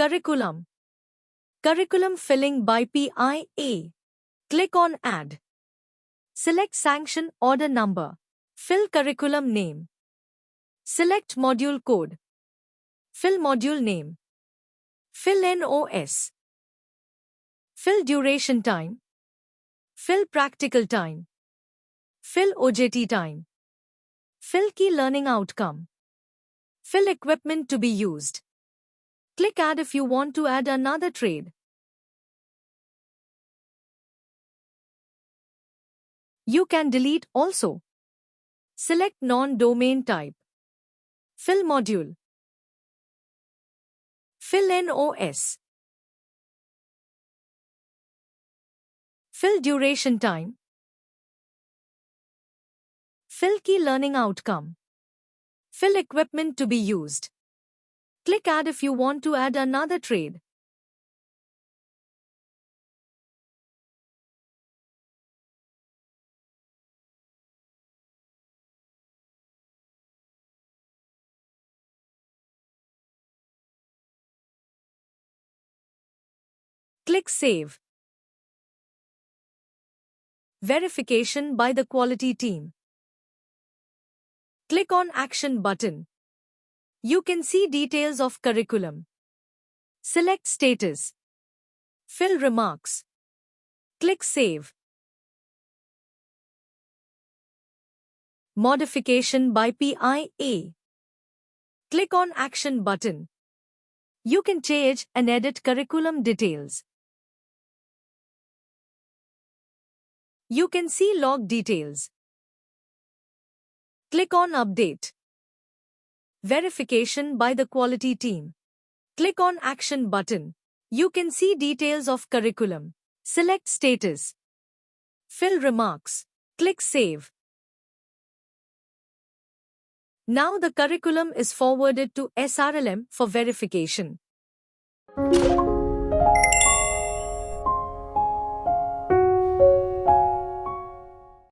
Curriculum. Curriculum filling by PIA. Click on Add. Select Sanction Order Number. Fill curriculum name. Select module code. Fill module name. Fill NOS. Fill duration time. Fill practical time. Fill OJT time. Fill key learning outcome. Fill equipment to be used. Click Add if you want to add another trade. You can delete also. Select non-domain type. Fill module. Fill NOS. Fill duration time. Fill key learning outcome. Fill equipment to be used. Click Add if you want to add another trade. Click Save. Verification by the quality team. Click on Action button. You can see details of curriculum. Select Status. Fill remarks. Click Save. Modification by PIA. Click on Action button. You can change and edit curriculum details. You can see log details. Click on Update. Verification by the quality team. Click on Action button. You can see details of curriculum. Select Status. Fill remarks. Click Save. Now the curriculum is forwarded to SRLM for verification.